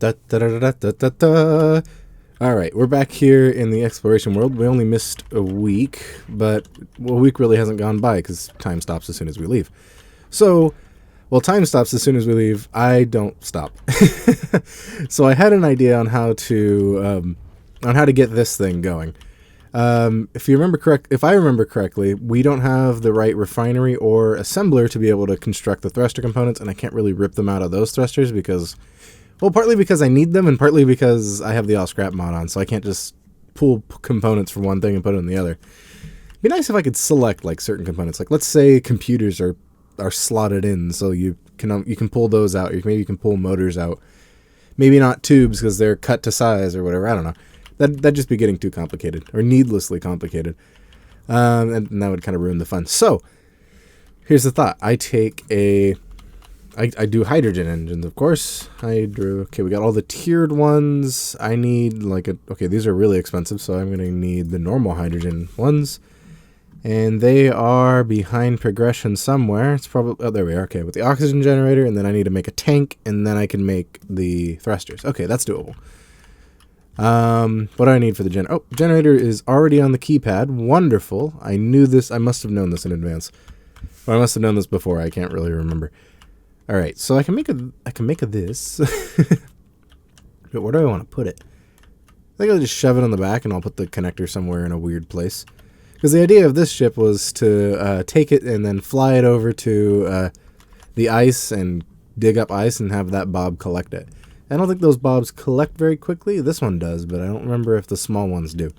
Da, da, da, da, da, da, da. All right, we're back here in the exploration world. We only missed a week, but a week really hasn't gone by because time stops as soon as we leave. So, well, time stops as soon as we leave. I don't stop. So I had an idea on how to get this thing going. If I remember correctly, we don't have the right refinery or assembler to be able to construct the thruster components, and I can't really rip them out of those thrusters because, well, partly because I need them, and partly because I have the all scrap mod on, so I can't just pull components from one thing and put it in the other. It'd be nice if I could select like certain components, like let's say computers are slotted in, so you can pull those out. Maybe you can pull motors out. Maybe not tubes because they're cut to size or whatever. I don't know. That'd just be getting too complicated or needlessly complicated, and that would kind of ruin the fun. So here's the thought: I do hydrogen engines, of course. Okay, we got all the tiered ones. I need okay, these are really expensive, so I'm going to need the normal hydrogen ones. And they are behind progression somewhere. It's probably, oh, there we are. Okay, with the oxygen generator, and then I need to make a tank, and then I can make the thrusters. Okay, that's doable. What do I need for the generator? Oh, generator is already on the keypad. Wonderful. I knew this. I must have known this in advance. Or I must have known this before. I can't really remember. All right, so I can make a this. But where do I want to put it? I think I'll just shove it on the back, and I'll put the connector somewhere in a weird place. Because the idea of this ship was to take it and then fly it over to the ice and dig up ice and have that bob collect it. I don't think those bobs collect very quickly. This one does, but I don't remember if the small ones do.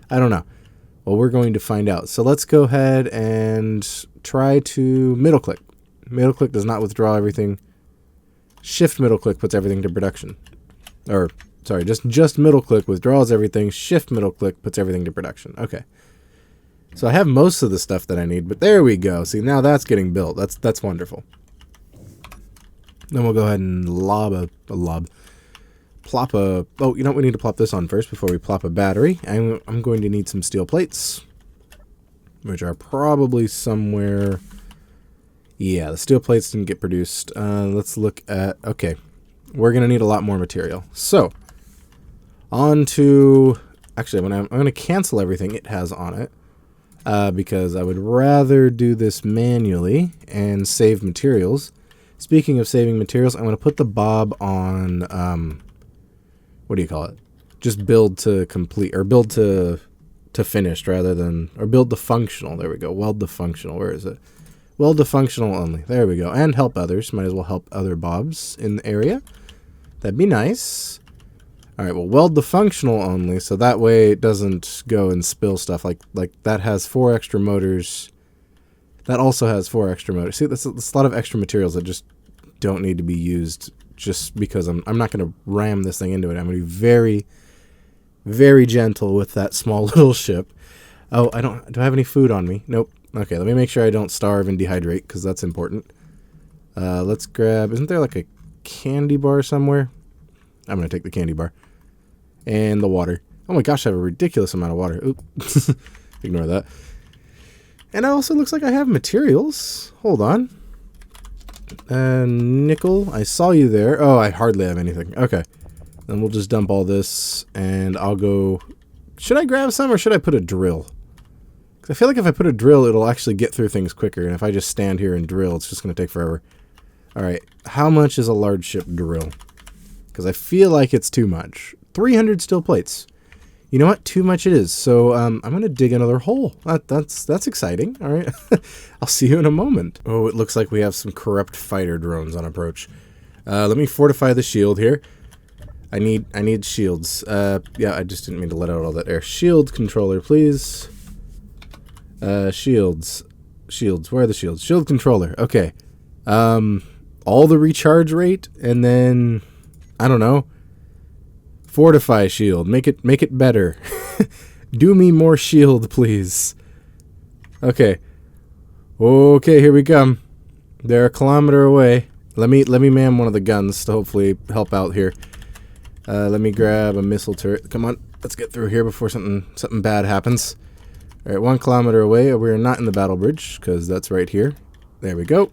I don't know. Well, we're going to find out. So let's go ahead and try to middle click. Middle click does not withdraw everything. Shift middle click puts everything to production. Or, sorry, just middle click withdraws everything. Shift middle click puts everything to production. Okay. So I have most of the stuff that I need, but there we go. See, now that's getting built. That's wonderful. Then we'll go ahead and plop a, oh, you know what, we need to plop this on first before we plop a battery. I'm going to need some steel plates, which are probably somewhere, yeah, the steel plates didn't get produced. Let's look at, okay, we're going to need a lot more material. So, on to, actually, I'm going to cancel everything it has on it, because I would rather do this manually and save materials. Speaking of saving materials, I'm going to put the bob on, what do you call it? Just build to complete, or build to finished rather than, or build to functional. There we go. Weld to functional. Where is it? Weld to functional only. There we go. And help others. Might as well help other bobs in the area. That'd be nice. All right, well, weld the functional only, so that way it doesn't go and spill stuff. Like that has 4 extra motors. That also has 4 extra motors. See, that's a lot of extra materials that just don't need to be used just because I'm not going to ram this thing into it. I'm going to be very, very gentle with that small little ship. Oh, do I have any food on me? Nope. Okay, let me make sure I don't starve and dehydrate because that's important. Let's grab, isn't there like a candy bar somewhere? I'm going to take the candy bar. And the water. Oh my gosh, I have a ridiculous amount of water. Oop. Ignore that. And it also looks like I have materials. Hold on. Nickel. I saw you there. Oh, I hardly have anything. Okay. Then we'll just dump all this. And I'll go... Should I grab some or should I put a drill? Because I feel like if I put a drill, it'll actually get through things quicker. And if I just stand here and drill, it's just going to take forever. Alright. How much is a large ship drill? Because I feel like it's too much. 300 steel plates. You know what? Too much it is. So I'm going to dig another hole. That's exciting. All right. I'll see you in a moment. Oh, it looks like we have some corrupt fighter drones on approach. Let me fortify the shield here. I need shields. Yeah, I just didn't mean to let out all that air. Shield controller, please. Shields. Where are the shields? Shield controller. Okay. All the recharge rate, and then I don't know. Fortify shield. Make it better. Do me more shield, please. Okay. Okay, here we come. They're a kilometer away. Let me man one of the guns to hopefully help out here. Let me grab a missile turret. Come on, let's get through here before something bad happens. All right, 1 kilometer away. We're not in the battle bridge because that's right here. There we go.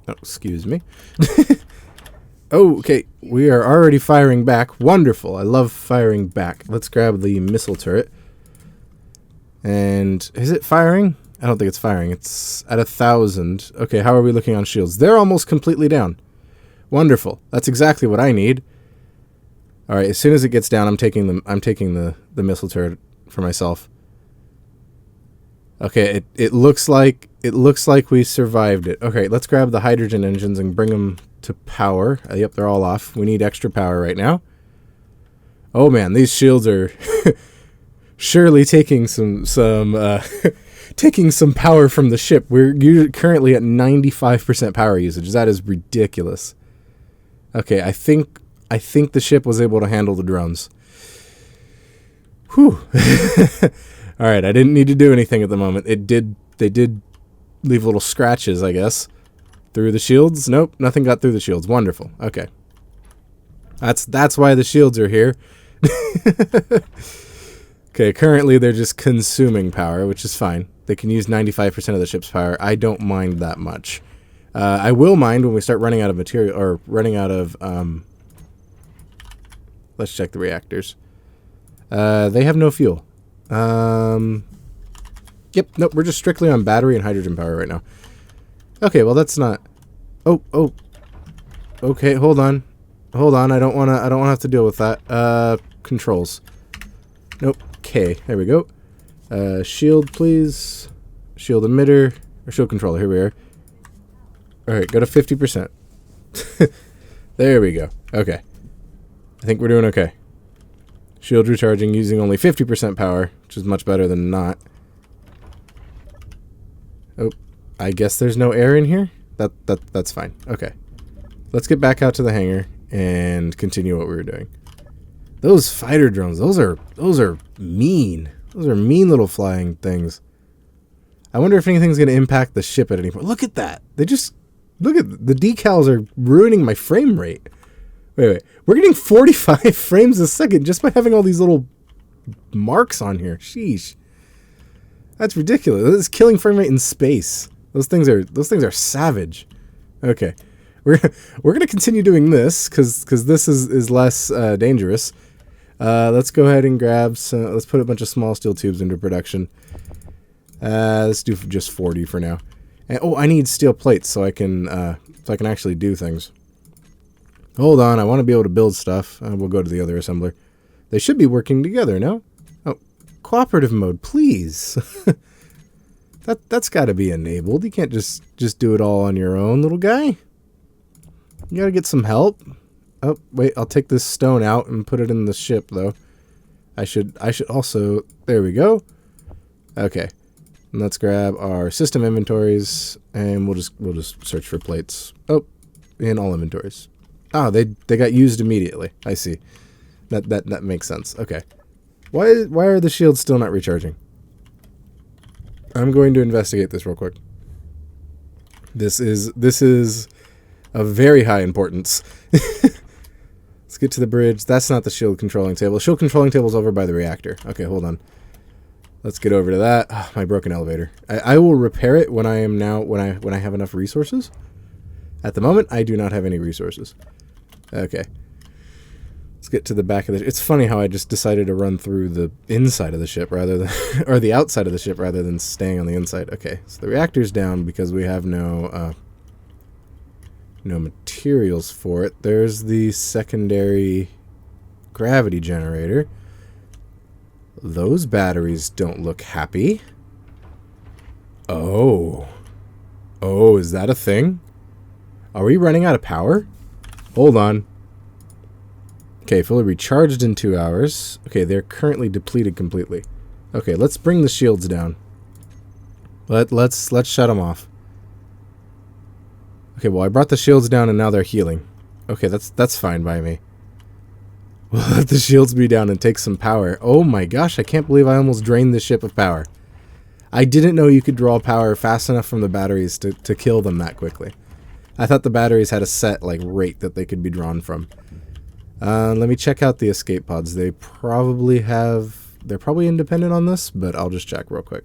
Oh, excuse me. Oh, okay. We are already firing back. Wonderful. I love firing back. Let's grab the missile turret. And is it firing? I don't think it's firing. It's at 1,000. Okay, how are we looking on shields? They're almost completely down. Wonderful. That's exactly what I need. All right, as soon as it gets down, I'm taking the missile turret for myself. Okay, it looks like we survived it. Okay, let's grab the hydrogen engines and bring them to power. Yep, they're all off. We need extra power right now. Oh man, these shields are surely taking some taking some power from the ship. We're currently at 95% power usage. That is ridiculous. Okay, I think the ship was able to handle the drones. Whew. All right, I didn't need to do anything at the moment. They did leave little scratches, I guess, through the shields. Nope, nothing got through the shields. Wonderful. Okay. That's why the shields are here. Okay, currently they're just consuming power, which is fine. They can use 95% of the ship's power. I don't mind that much. I will mind when we start running out of material, or running out of... let's check the reactors. They have no fuel. Yep, nope, we're just strictly on battery and hydrogen power right now. Okay, well that's not... Oh. Okay, hold on. I don't wanna have to deal with that. Controls. Nope. Okay, there we go. Shield, please. Shield emitter, or shield controller, here we are. Alright, go to 50%. There we go. Okay. I think we're doing okay. Shield recharging using only 50% power, which is much better than not. Oh, I guess there's no air in here? That's fine. Okay. Let's get back out to the hangar and continue what we were doing. Those fighter drones, those are mean. Those are mean little flying things. I wonder if anything's going to impact the ship at any point. Look at that. Look at the decals are ruining my frame rate. Wait. We're getting 45 frames a second just by having all these little marks on here. Sheesh. That's ridiculous. This is killing frame rate in space. Those things are savage. Okay. We're going to continue doing this cuz this is less dangerous. Let's go ahead and grab some, let's put a bunch of small steel tubes into production. Let's do just 40 for now. And, oh, I need steel plates so I can actually do things. Hold on, I want to be able to build stuff. We'll go to the other assembler. They should be working together, no? Oh, cooperative mode, please. That's got to be enabled. You can't just do it all on your own, little guy. You got to get some help. Oh, wait, I'll take this stone out and put it in the ship, though. I should also... There we go. Okay. And let's grab our system inventories, and we'll just search for plates. Oh, in all inventories. Oh, they got used immediately. I see. That makes sense. Okay. Why are the shields still not recharging? I'm going to investigate this real quick. This is of very high importance. Let's get to the bridge. That's not the shield controlling table. The shield controlling table is over by the reactor. Okay, hold on. Let's get over to that. Oh, my broken elevator. I will repair it when I have enough resources. At the moment, I do not have any resources. Okay. Let's get to the back of the... It's funny how I just decided to run through the inside of the ship rather than... or the outside of the ship rather than staying on the inside. Okay, so the reactor's down because we have no materials for it. There's the secondary gravity generator. Those batteries don't look happy. Oh. Oh, is that a thing? Are we running out of power? Hold on. Okay, fully recharged in 2 hours. Okay, they're currently depleted completely. Okay, let's bring the shields down. Let's shut them off. Okay, well, I brought the shields down and now they're healing. Okay, that's fine by me. We'll let the shields be down and take some power. Oh my gosh, I can't believe I almost drained the ship of power. I didn't know you could draw power fast enough from the batteries to kill them that quickly. I thought the batteries had a set rate that they could be drawn from. Let me check out the escape pods. They're probably independent on this, but I'll just check real quick.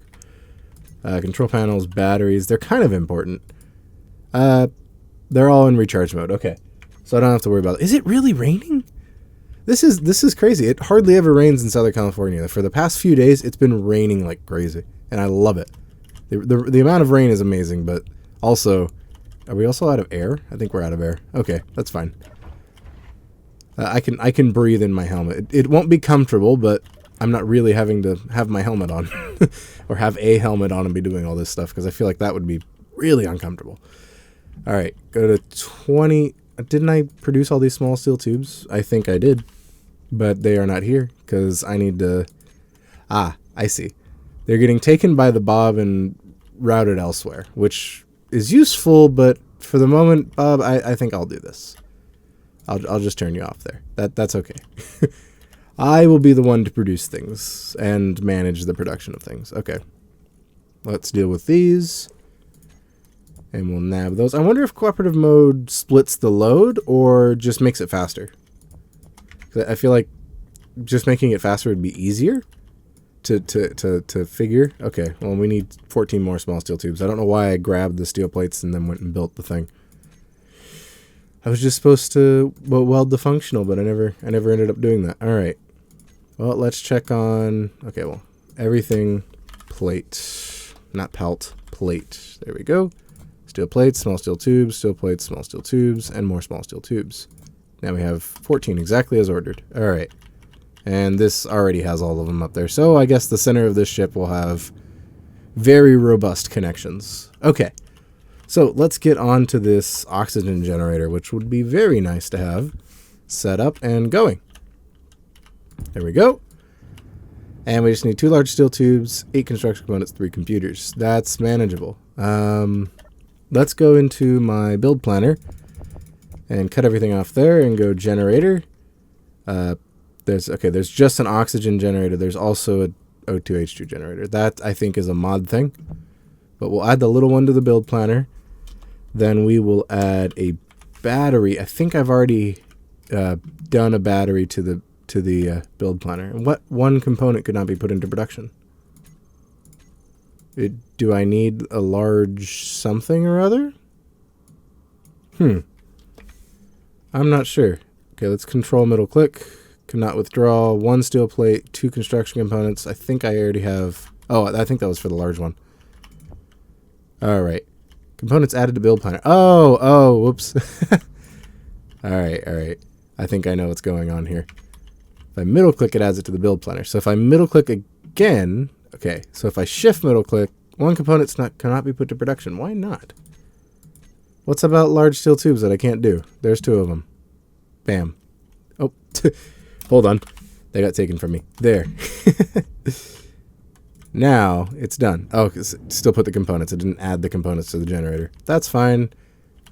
Control panels, batteries, they're kind of important. They're all in recharge mode. Okay. So I don't have to worry about it. Is it really raining? This is crazy. It hardly ever rains in Southern California. For the past few days, it's been raining like crazy, and I love it. The amount of rain is amazing, but also, are we also out of air? I think we're out of air. Okay, that's fine. I can breathe in my helmet. It won't be comfortable, but I'm not really having to have my helmet on or have a helmet on and be doing all this stuff because I feel like that would be really uncomfortable. All right, go to 20. Didn't I produce all these small steel tubes? I think I did, but they are not here because I need to... Ah, I see. They're getting taken by the Bob and routed elsewhere, which is useful, but for the moment, Bob, I think I'll do this. I'll just turn you off there. That's okay. I will be the one to produce things and manage the production of things. Okay. Let's deal with these. And we'll nab those. I wonder if cooperative mode splits the load or just makes it faster. I feel like just making it faster would be easier to figure. Okay, well, we need 14 more small steel tubes. I don't know why I grabbed the steel plates and then went and built the thing. I was just supposed to weld the functional, but I never ended up doing that. All right. Well, let's check on... Okay, well, everything plate. Not pelt, plate. There we go. Steel plates, small steel tubes, steel plates, small steel tubes, and more small steel tubes. Now we have 14, exactly as ordered. All right. And this already has all of them up there. So I guess the center of this ship will have very robust connections. Okay. So let's get on to this oxygen generator, which would be very nice to have set up and going. There we go. And we just need 2 large steel tubes, 8 construction components, 3 computers. That's manageable. Let's go into my build planner and cut everything off there and go generator. There's just an oxygen generator. There's also a O2H2 generator. That, I think, is a mod thing. But we'll add the little one to the build planner. Then we will add a battery. I think I've already done a battery to the build planner. And what one component could not be put into production? Do I need a large something or other? I'm not sure. Okay, let's control middle click. Cannot withdraw. 1 steel plate, 2 construction components. I think I already have... Oh, I think that was for the large one. All right. Components added to build planner. Oh, whoops. All right. I think I know what's going on here. If I middle click, it adds it to the build planner. So if I middle click again... Okay, so if I shift middle click, 1 component cannot be put to production. Why not? What's about large steel tubes that I can't do? There's 2 of them. Bam. Oh, hold on. They got taken from me. There. Now it's done. Oh, still put the components. It didn't add the components to the generator. That's fine.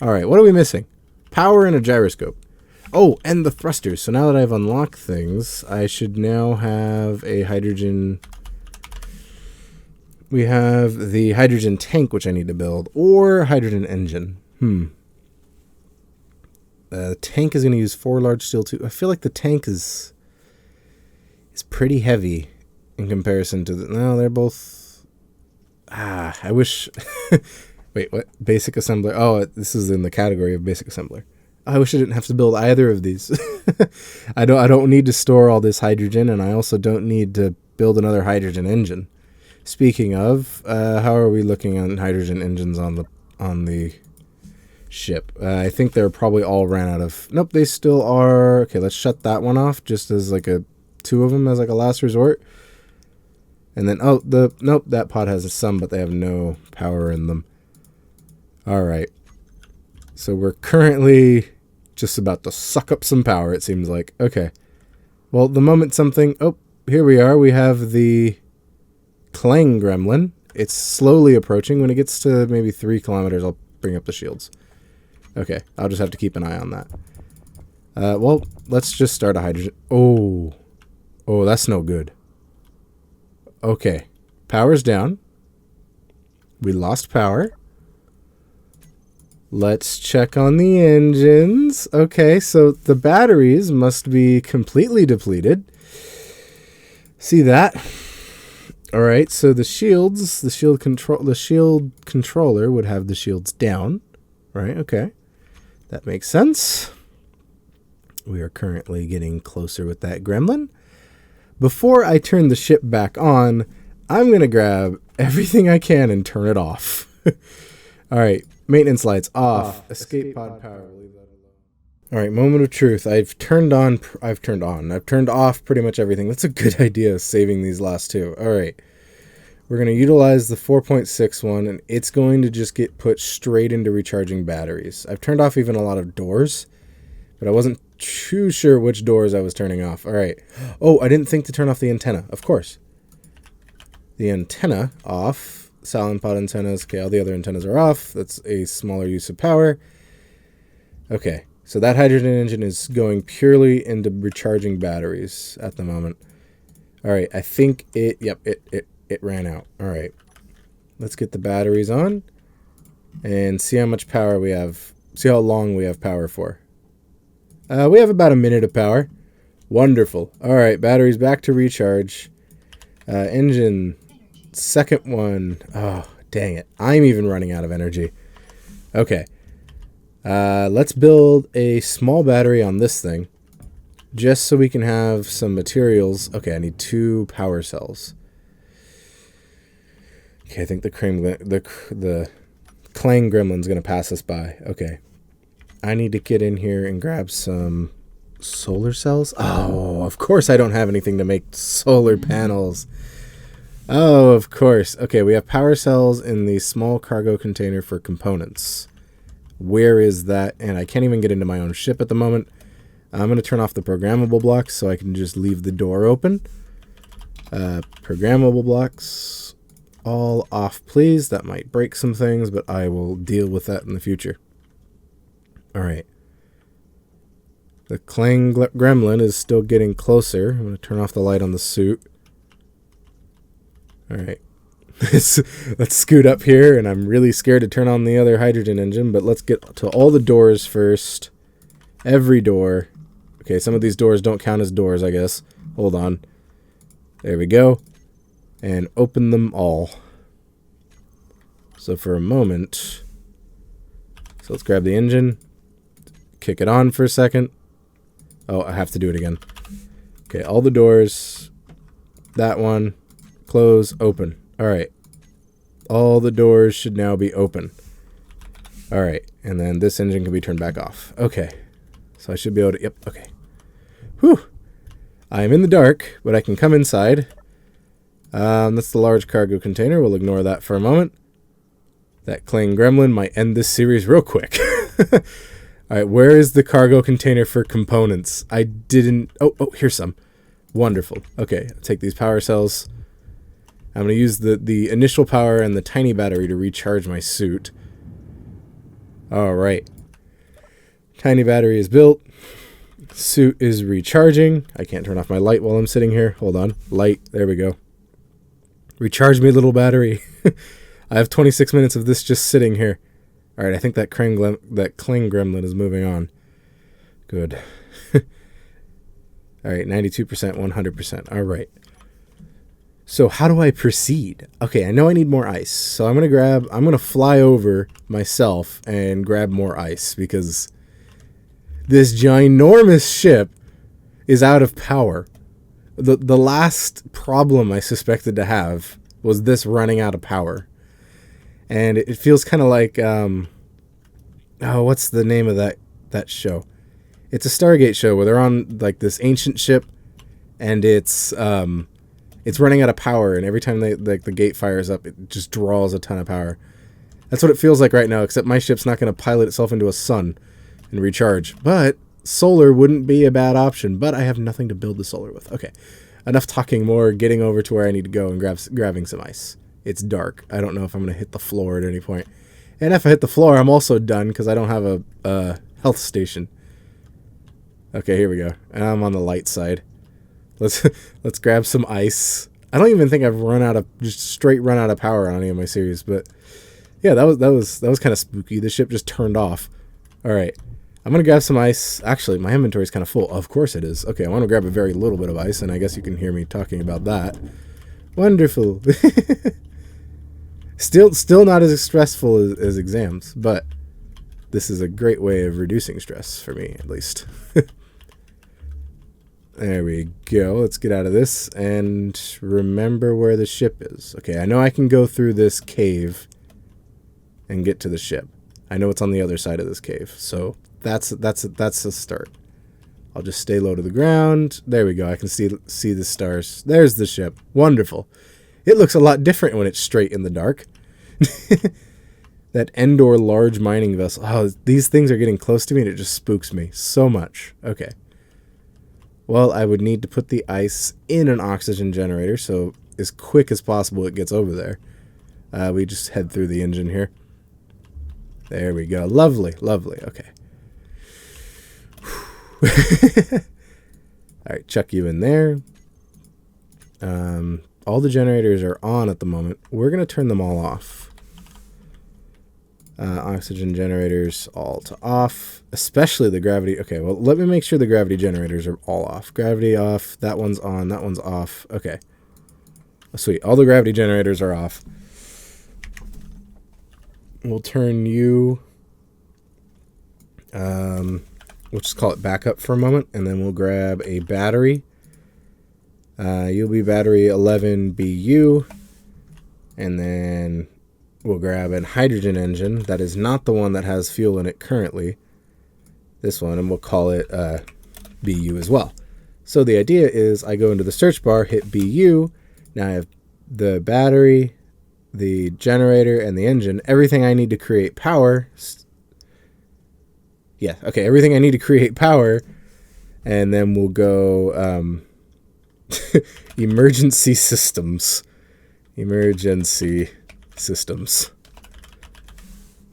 All right, what are we missing? Power and a gyroscope. Oh, and the thrusters. So now that I've unlocked things, I should now have a hydrogen... We have the hydrogen tank, which I need to build, or hydrogen engine. The tank is going to use 4 large steel tubes. I feel like the tank is pretty heavy in comparison to the... No, they're both... I wish... Wait, what? Basic assembler. Oh, this is in the category of basic assembler. I wish I didn't have to build either of these. I don't need to store all this hydrogen, and I also don't need to build another hydrogen engine. Speaking of, how are we looking on hydrogen engines on the ship? I think they're probably all ran out of... Nope, they still are... Okay, let's shut that one off just as like 2 of them as like a last resort. And then, nope, that pod has some, but they have no power in them. All right. So we're currently just about to suck up some power, it seems like. Okay. Well, the moment something... Oh, here we are. We have the... Clang gremlin. It's slowly approaching. When it gets to maybe 3 kilometers, I'll bring up the shields. Okay, I'll just have to keep an eye on that. Well, let's just start a hydrogen. Oh, that's no good. Okay, power's down. We lost power. Let's check on the engines. Okay, so the batteries must be completely depleted. See that? All right, so the shield controller would have the shields down, right? Okay, that makes sense. We are currently getting closer with that gremlin. Before I turn the ship back on, I'm going to grab everything I can and turn it off. All right, maintenance lights off. Escape pod power. We'll leave that alone. All right, moment of truth. I've turned off pretty much everything. That's a good idea, saving these last two. All right. We're going to utilize the 4.6 one, and it's going to just get put straight into recharging batteries. I've turned off even a lot of doors, but I wasn't too sure which doors I was turning off. All right. Oh, I didn't think to turn off the antenna. Of course. The antenna off. Silent pod antennas. Okay, all the other antennas are off. That's a smaller use of power. Okay, so that hydrogen engine is going purely into recharging batteries at the moment. All right, I think it ran out. All right, let's get the batteries on and see how much power we have. See how long we have power for. We have about a minute of power. Wonderful. All right, batteries back to recharge. Engine, second one. Oh, dang it. I'm even running out of energy. Okay. Let's build a small battery on this thing just so we can have some materials. Okay, I need 2 power cells. Okay, I think the Clang Gremlin's going to pass us by. Okay. I need to get in here and grab some solar cells. Oh, of course I don't have anything to make solar panels. Oh, of course. Okay, we have power cells in the small cargo container for components. Where is that? And I can't even get into my own ship at the moment. I'm going to turn off the programmable blocks so I can just leave the door open. Programmable blocks, all off, please. That might break some things, but I will deal with that in the future. All right. The Clang Gremlin is still getting closer. I'm going to turn off the light on the suit. All right. Let's scoot up here, and I'm really scared to turn on the other hydrogen engine, but let's get to all the doors first. Every door. Okay, some of these doors don't count as doors, I guess. Hold on. There we go. And open them all. So for a moment... So let's grab the engine. Kick it on for a second. Oh, I have to do it again. Okay, all the doors. That one. Close, open. All right. All the doors should now be open. All right. And then this engine can be turned back off. Okay. So I should be able to... Yep. Okay. Whew. I am in the dark, but I can come inside. That's the large cargo container. We'll ignore that for a moment. That Clang Gremlin might end this series real quick. All right. Where is the cargo container for components? I didn't... Oh, here's some. Wonderful. Okay. I'll take these power cells. I'm going to use the initial power and the tiny battery to recharge my suit. All right. Tiny battery is built. Suit is recharging. I can't turn off my light while I'm sitting here. Hold on. Light. There we go. Recharge me, little battery. I have 26 minutes of this just sitting here. All right. I think that Clang Gremlin is moving on. Good. All right. 92%, 100%. All right. So how do I proceed? Okay, I know I need more ice. So I'm going to fly over myself and grab more ice because this ginormous ship is out of power. The last problem I suspected to have was this running out of power. And it feels kind of like, what's the name of that show? It's a Stargate show where they're on like this ancient ship and it's running out of power, and every time the gate fires up, it just draws a ton of power. That's what it feels like right now, except my ship's not going to pilot itself into a sun and recharge. But solar wouldn't be a bad option, but I have nothing to build the solar with. Okay, enough talking, more getting over to where I need to go and grabbing some ice. It's dark. I don't know if I'm going to hit the floor at any point. And if I hit the floor, I'm also done because I don't have a health station. Okay, here we go. And I'm on the light side. Let's grab some ice. I don't even think I've run out of power on any of my series, but yeah, that was kind of spooky. The ship just turned off. All right, I'm gonna grab some ice. Actually, my inventory is kind of full. Of course it is. Okay, I want to grab a very little bit of ice, and I guess you can hear me talking about that. Wonderful. Still not as stressful as exams, but this is a great way of reducing stress for me, at least. There we go. Let's get out of this and remember where the ship is. Okay, I know I can go through this cave and get to the ship. I know it's on the other side of this cave, so that's a start. I'll just stay low to the ground. There we go. I can see the stars. There's the ship. Wonderful. It looks a lot different when it's straight in the dark. That Endor large mining vessel. Oh, these things are getting close to me and it just spooks me so much. Okay. Well, I would need to put the ice in an oxygen generator, so as quick as possible it gets over there. We just head through the engine here. There we go. Lovely, lovely. Okay. Alright, chuck you in there. All the generators are on at the moment. We're going to turn them all off. Oxygen generators all to off, especially the gravity. Okay, well, let me make sure the gravity generators are all off. Gravity off, that one's on, that one's off. Okay. Sweet, all the gravity generators are off. We'll turn you, we'll just call it backup for a moment, and then we'll grab a battery. You'll be battery 11BU, and then we'll grab a hydrogen engine. That is not the one that has fuel in it currently. This one, and we'll call it BU as well. So the idea is I go into the search bar, hit BU. Now I have the battery, the generator, and the engine. Everything I need to create power. Yeah, okay, everything I need to create power. And then we'll go emergency systems. Emergency systems.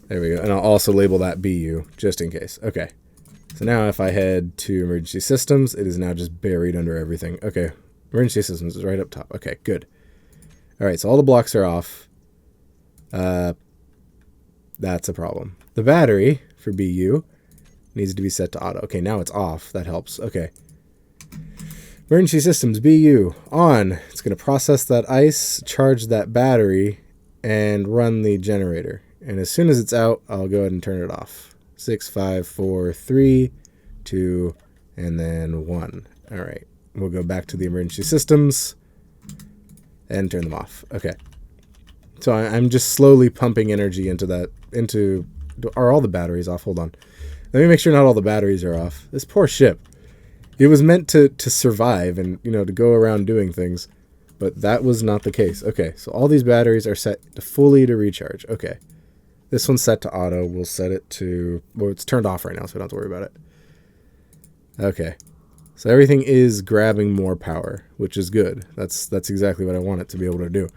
There we go. And I'll also label that BU just in case. Okay. So now if I head to emergency systems, it is now just buried under everything. Okay. Emergency systems is right up top. Okay, good. All right, so all the blocks are off. That's a problem. The battery for BU needs to be set to auto. Okay, now it's off. That helps. Okay. Emergency systems, BU, on. It's going to process that ice, charge that battery, and run the generator. And as soon as it's out, I'll go ahead and turn it off. 6, 5, 4, 3, 2, and then 1. All right. We'll go back to the emergency systems and turn them off. Okay. So I'm just slowly pumping energy into that. Are all the batteries off? Hold on. Let me make sure not all the batteries are off. This poor ship. It was meant to survive and, to go around doing things. But that was not the case. Okay, so all these batteries are set fully to recharge. Okay. This one's set to auto. We'll set it to... Well, it's turned off right now, so we don't have to worry about it. Okay. So everything is grabbing more power, which is good. That's exactly what I want it to be able to do.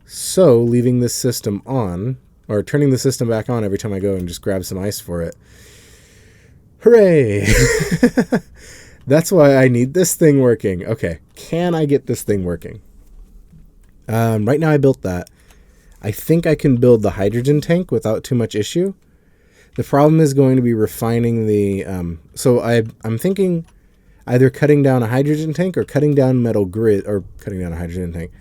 So, leaving this system on, or turning the system back on every time I go and just grab some ice for it. Hooray! That's why I need this thing working. Okay, can I get this thing working? Right now I built that. I think I can build the hydrogen tank without too much issue. The problem is going to be refining the... So I'm thinking either cutting down a hydrogen tank or cutting down metal grid... Or cutting down a hydrogen tank.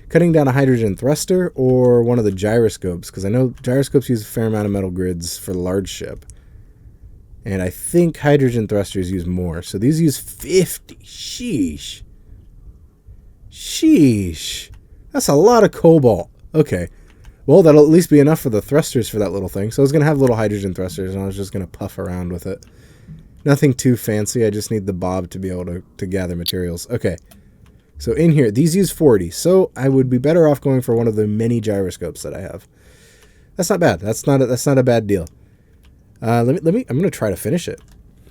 Cutting down a hydrogen thruster or one of the gyroscopes. Because I know gyroscopes use a fair amount of metal grids for the large ship. And I think hydrogen thrusters use more. So these use 50. Sheesh. Sheesh. That's a lot of cobalt. Okay. Well, that'll at least be enough for the thrusters for that little thing. So I was going to have little hydrogen thrusters, and I was just going to puff around with it. Nothing too fancy. I just need the bob to be able to gather materials. Okay. So in here, these use 40. So I would be better off going for one of the many gyroscopes that I have. That's not bad. That's not a bad deal. I'm going to try to finish it.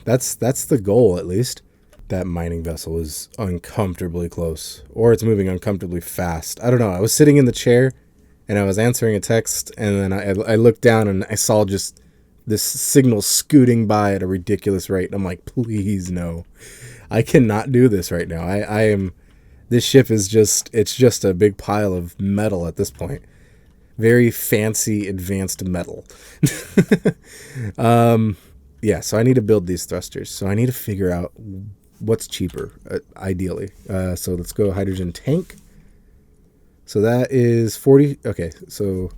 That's the goal, at least. That mining vessel is uncomfortably close. Or it's moving uncomfortably fast. I don't know. I was sitting in the chair, and I was answering a text, and then I looked down, and I saw just this signal scooting by at a ridiculous rate. And I'm like, please, no. I cannot do this right now. I am... This ship is it's just a big pile of metal at this point. Very fancy, advanced metal. Yeah, so I need to build these thrusters. So I need to figure out what's cheaper, ideally. So let's go hydrogen tank. So that is 40. Okay, so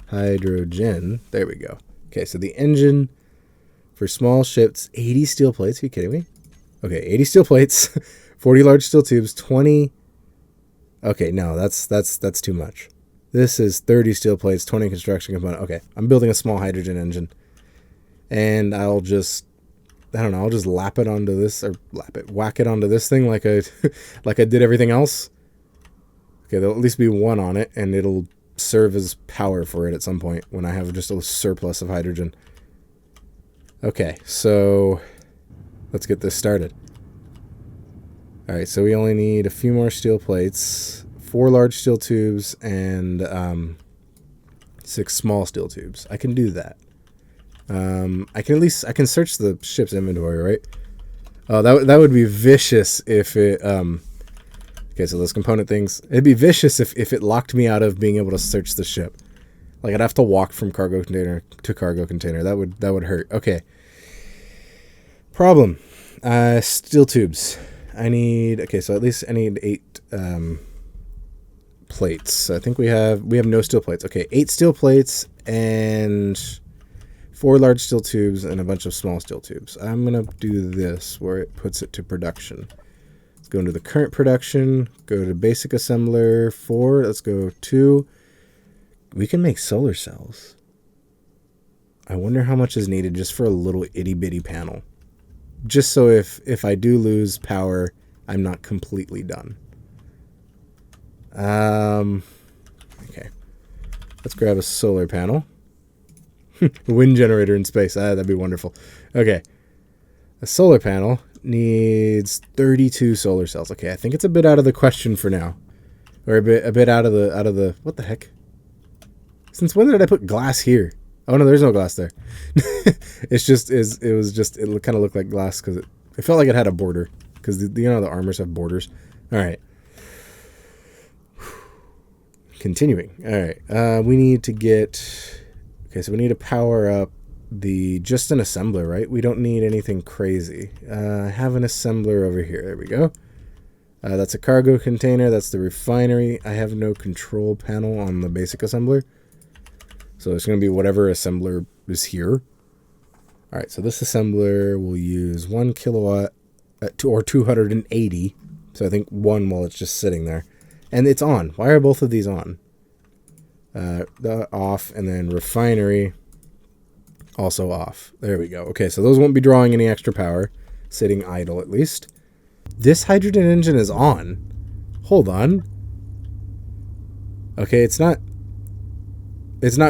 hydrogen. There we go. Okay, so the engine for small ships, 80 steel plates. Are you kidding me? Okay, 80 steel plates, 40 large steel tubes, 20... Okay, no, that's too much. This is 30 steel plates, 20 construction component. Okay, I'm building a small hydrogen engine. And I'll just... I don't know, I'll just whack it onto this thing like I like I did everything else. Okay, there'll at least be one on it, and it'll serve as power for it at some point when I have just a surplus of hydrogen. Okay, so let's get this started. Alright, so we only need a few more steel plates, 4 large steel tubes, and 6 small steel tubes. I can do that. I can search the ship's inventory, right? Oh, that would be vicious if it, okay, so those component things, it'd be vicious if it locked me out of being able to search the ship. Like, I'd have to walk from cargo container to cargo container. That would hurt. Okay. Problem. Steel tubes. Okay, so at least I need 8, plates. I think we have no steel plates. Okay, 8 steel plates and 4 large steel tubes and a bunch of small steel tubes. I'm going to do this where it puts it to production. Let's go into the current production, go to basic assembler 4, let's go 2. We can make solar cells. I wonder how much is needed just for a little itty bitty panel. Just so if I do lose power, I'm not completely done. Okay. Let's grab a solar panel. Wind generator in space. That'd be wonderful. Okay. A solar panel needs 32 solar cells. Okay, I think it's a bit out of the question for now. Or a bit out of the what the heck? Since when did I put glass here? Oh no, there's no glass there. It kind of looked like glass because it felt like it had a border, because the armors have borders. All right. Continuing. All right. We need to get... Okay, so we need to power up just an assembler, right? We don't need anything crazy. I have an assembler over here. There we go. That's a cargo container. That's the refinery. I have no control panel on the basic assembler. So it's going to be whatever assembler is here. All right, so this assembler will use 1 kilowatt or 280. So I think 1 while it's just sitting there. And it's on. Why are both of these on? Off, and then refinery also off. There we go. Okay, so those won't be drawing any extra power, sitting idle at least. This hydrogen engine is on. Hold on. Okay, it's not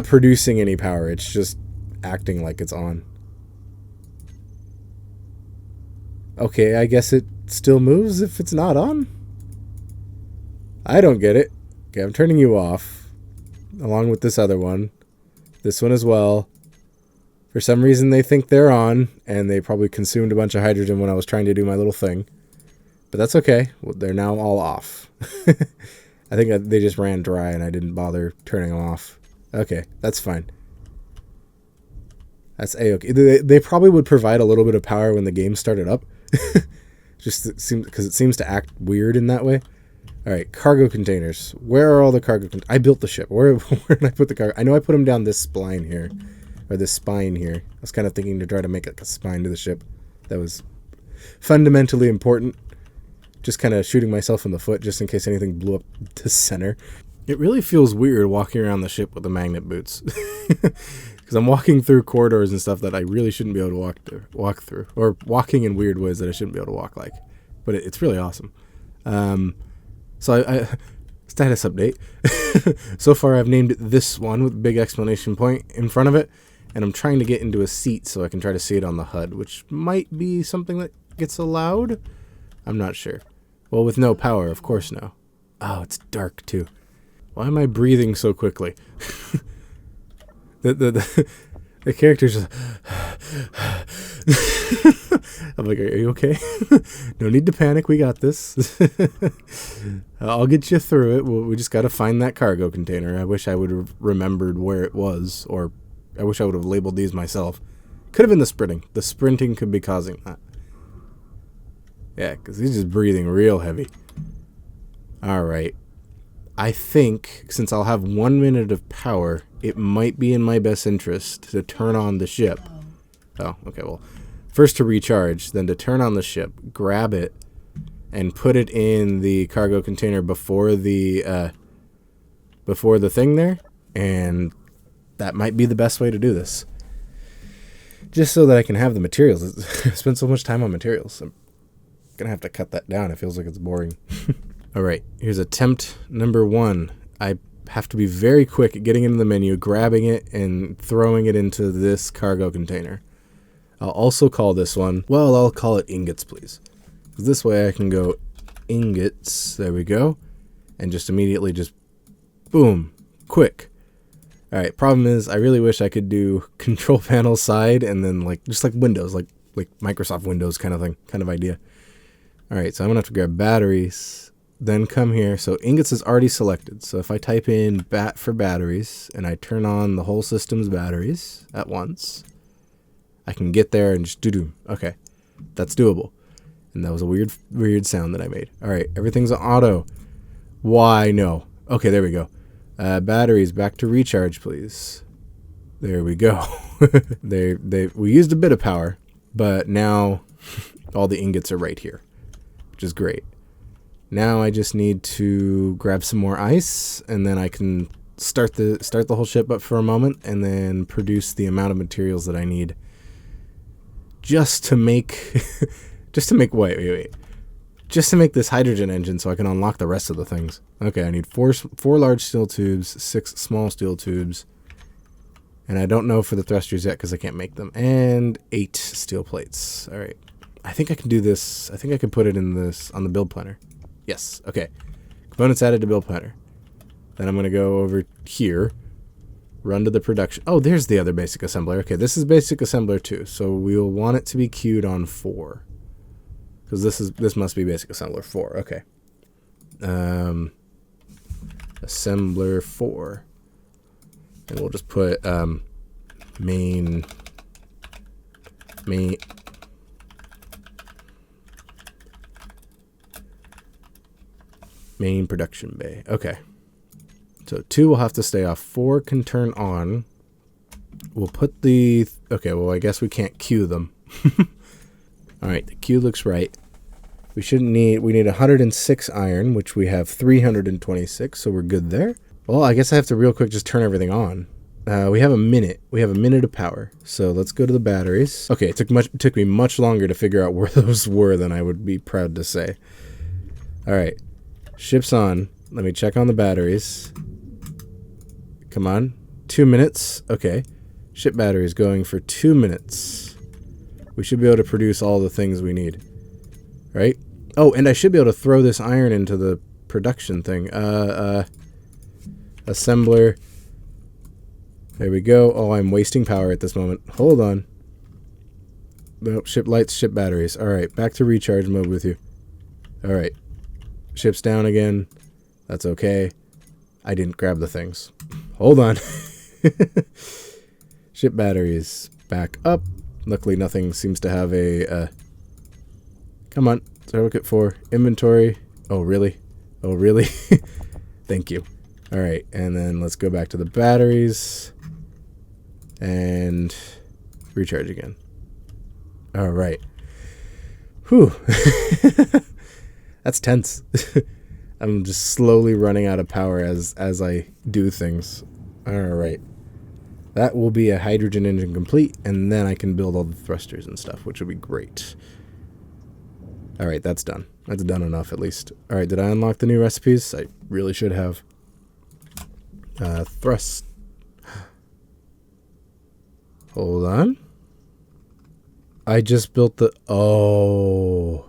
producing any power. It's just acting like it's on. Okay, I guess it still moves if it's not on. I don't get it. Okay, I'm turning you off. Along with this other one. This one as well. For some reason they think they're on, and they probably consumed a bunch of hydrogen when I was trying to do my little thing. But that's okay. Well, they're now all off. I think they just ran dry and I didn't bother turning them off. Okay, that's fine. That's A-okay. They probably would provide a little bit of power when the game started up. Just because it seems to act weird in that way. All right, cargo containers. Where are all the cargo containers? I built the ship. Where did I put the cargo? I know I put them down this spine here. Or this spine here. I was kind of thinking to try to make like a spine to the ship. That was fundamentally important. Just kind of shooting myself in the foot just in case anything blew up to center. It really feels weird walking around the ship with the magnet boots. Because I'm walking through corridors and stuff that I really shouldn't be able to walk through. Or walking in weird ways that I shouldn't be able to walk like. But it's really awesome. So I status update. So far I've named this one with a big exclamation point in front of it. And I'm trying to get into a seat so I can try to see it on the HUD, which might be something that gets allowed. I'm not sure. Well, with no power, of course no. Oh, it's dark too. Why am I breathing so quickly? The character's just... I'm like, are you okay? No need to panic, we got this. I'll get you through it. We just got to find that cargo container. I wish I would have remembered where it was, or I wish I would have labeled these myself. Could have been the sprinting. The sprinting could be causing that. Yeah, because he's just breathing real heavy. Alright. I think, since I'll have 1 minute of power, it might be in my best interest to turn on the ship. Oh, okay, well. first to recharge, then to turn on the ship, grab it, and put it in the cargo container before the thing there, and that might be the best way to do this. Just so that I can have the materials. I spent so much time on materials. I'm gonna have to cut that down. It feels like it's boring. All right, here's attempt number 1. I have to be very quick at getting into the menu, grabbing it, and throwing it into this cargo container. I'll also call this one, well, I'll call it ingots, please. This way I can go ingots, there we go, and just immediately just, boom, quick. All right, problem is I really wish I could do control panel side and then just like Windows, like Microsoft Windows kind of idea. All right, so I'm gonna have to grab batteries, then come here. So ingots is already selected. So if I type in bat for batteries and I turn on the whole system's batteries at once, I can get there and just do. Okay, that's doable. And that was a weird sound that I made. All right, everything's auto. Why no? Okay, there we go. Batteries back to recharge, please. There we go. We used a bit of power, but now all the ingots are right here, which is great. Now I just need to grab some more ice, and then I can start the whole ship up for a moment, and then produce the amount of materials that I need just to make wait. Just to make this hydrogen engine so I can unlock the rest of the things. Okay, I need four large steel tubes, 6 small steel tubes. And I don't know for the thrusters yet because I can't make them. And 8 steel plates. All right. I think I can do this. I think I can put it in this on the build planner. Yes. Okay. Components added to build planner. Then I'm going to go over here. Run to the production. Oh, there's the other basic assembler. Okay, this is basic assembler 2. So we'll want it to be queued on 4. Because this must be basic assembler 4. Okay. Assembler 4. And we'll just put main production bay. Okay. So 2 will have to stay off. 4 can turn on. We'll put the... Okay, well, I guess we can't queue them. All right, the queue looks right. We need 106 iron, which we have 326, so we're good there. Well, I guess I have to real quick just turn everything on. We have a minute. We have a minute of power. So let's go to the batteries. Okay, it took me much longer to figure out where those were than I would be proud to say. All right, ship's on. Let me check on the batteries. Come on, 2 minutes. Okay, ship batteries going for 2 minutes. We should be able to produce all the things we need, right? Oh, and I should be able to throw this iron into the production thing. Assembler. There we go. Oh, I'm wasting power at this moment. Hold on. Nope, ship lights, ship batteries. All right, back to recharge mode with you. All right, ship's down again. That's okay. I didn't grab the things. Hold on. Ship batteries back up. Luckily, nothing seems to have a... Come on. Certificate 4. Inventory. Oh, really? Oh, really? Thank you. All right. And then let's go back to the batteries. And recharge again. All right. Whew. That's tense. I'm just slowly running out of power as I do things. All right. That will be a hydrogen engine complete, and then I can build all the thrusters and stuff, which will be great. All right, that's done. That's done enough, at least. All right, did I unlock the new recipes? I really should have. Thrust. Hold on. I just built the... Oh,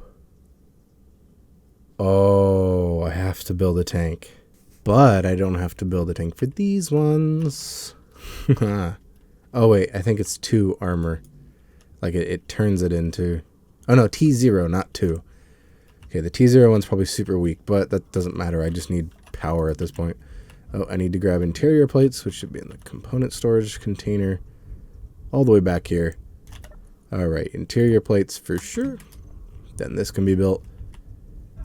I have to build a tank. But I don't have to build a tank for these ones. Oh, wait, I think it's 2 armor. Like, it turns it into... Oh, no, T0, not 2. Okay, the T0 one's probably super weak, but that doesn't matter. I just need power at this point. Oh, I need to grab interior plates, which should be in the component storage container. All the way back here. All right, interior plates for sure. Then this can be built.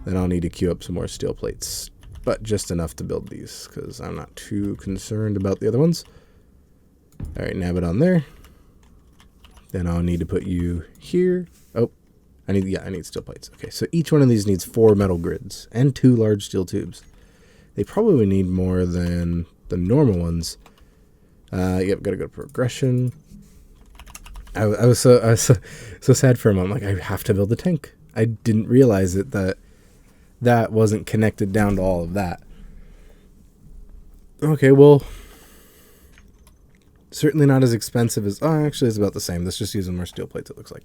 Then I'll need to queue up some more steel plates. But just enough to build these, because I'm not too concerned about the other ones. All right, nab it on there. Then I'll need to put you here. Oh, I need steel plates. Okay, so each one of these needs 4 metal grids and 2 large steel tubes. They probably need more than the normal ones. Yep, gotta go to progression. I was so sad for a moment. Like, I have to build the tank. I didn't realize it that wasn't connected down to all of that. Okay, well, certainly not as expensive as... Oh, actually, it's about the same. Let's just use more steel plates, it looks like.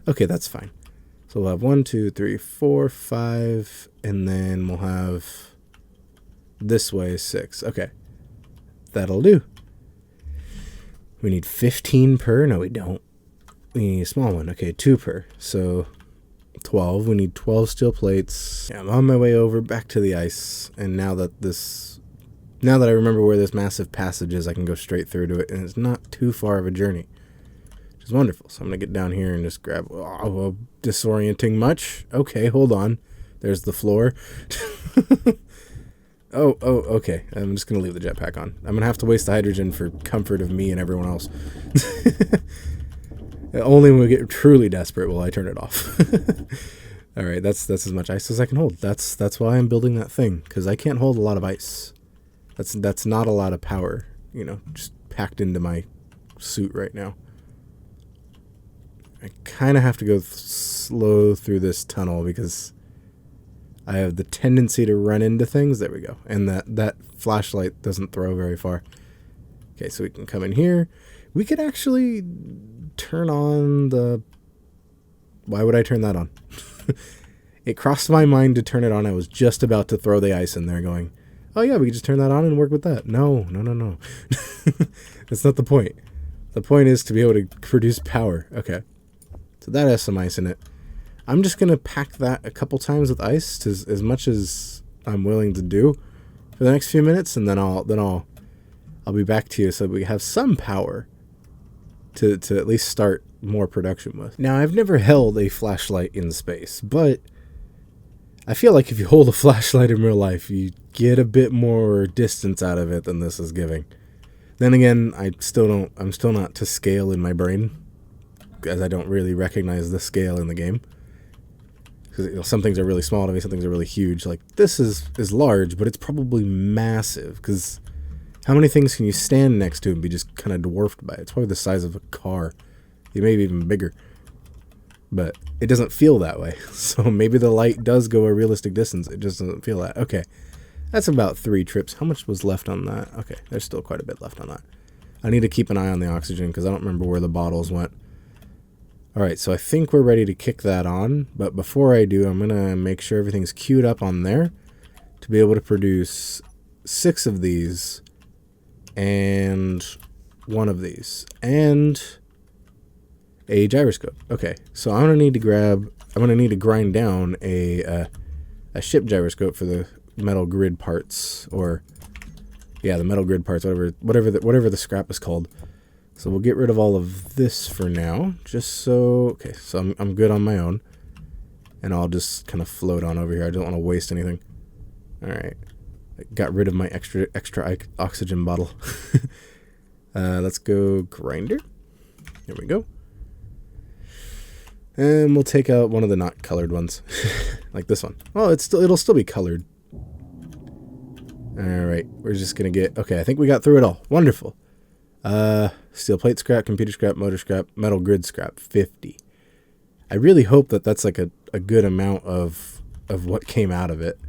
Okay, that's fine. So we'll have 1, 2, 3, 4, 5, and then we'll have this way 6. Okay, that'll do. We need 15 per. No, we don't. We need a small one. Okay, 2 per. So 12. We need 12 steel plates. Yeah, I'm on my way over back to the ice, and now that I remember where this massive passage is, I can go straight through to it, and it's not too far of a journey, which is wonderful. So I'm going to get down here and just grab... Oh, disorienting much. Okay, hold on. There's the floor. Oh, okay. I'm just going to leave the jetpack on. I'm going to have to waste the hydrogen for comfort of me and everyone else. Only when we get truly desperate will I turn it off. All right, that's as much ice as I can hold. That's why I'm building that thing, because I can't hold a lot of ice. That's not a lot of power, you know, just packed into my suit right now. I kind of have to go slow through this tunnel because I have the tendency to run into things. There we go. And that flashlight doesn't throw very far. Okay, so we can come in here. We could actually turn on the... Why would I turn that on? It crossed my mind to turn it on. I was just about to throw the ice in there going, oh yeah, we could just turn that on and work with that. No. That's not the point. The point is to be able to produce power. Okay. So that has some ice in it. I'm just going to pack that a couple times with ice to as much as I'm willing to do for the next few minutes, and then I'll be back to you so we have some power to at least start more production with. Now, I've never held a flashlight in space, but I feel like if you hold a flashlight in real life, you get a bit more distance out of it than this is giving. Then again, I'm still not to scale in my brain, as I don't really recognize the scale in the game. Because some things are really small to me, some things are really huge. Like, this is large, but it's probably massive, because how many things can you stand next to and be just kind of dwarfed by it? It's probably the size of a car. Maybe even bigger. But it doesn't feel that way. So maybe the light does go a realistic distance. It just doesn't feel that. Okay. That's about 3 trips. How much was left on that? Okay, there's still quite a bit left on that. I need to keep an eye on the oxygen because I don't remember where the bottles went. Alright, so I think we're ready to kick that on. But before I do, I'm going to make sure everything's queued up on there to be able to produce 6 of these and 1 of these. And a gyroscope. Okay, so I'm going to need to grind down a ship gyroscope for the metal grid parts, or yeah, the metal grid parts, whatever the scrap is called. So we'll get rid of all of this for now, just so... Okay, so I'm good on my own, and I'll just kind of float on over here. I don't want to waste anything. All right, I got rid of my extra oxygen bottle. Let's go grinder. Here we go. And we'll take out one of the not colored ones, like this one. Well, it'll still be colored. All right, we're just gonna get... Okay, I think we got through it all. Wonderful. Steel plate scrap, computer scrap, motor scrap, metal grid scrap, 50. I really hope that that's like a good amount of what came out of it.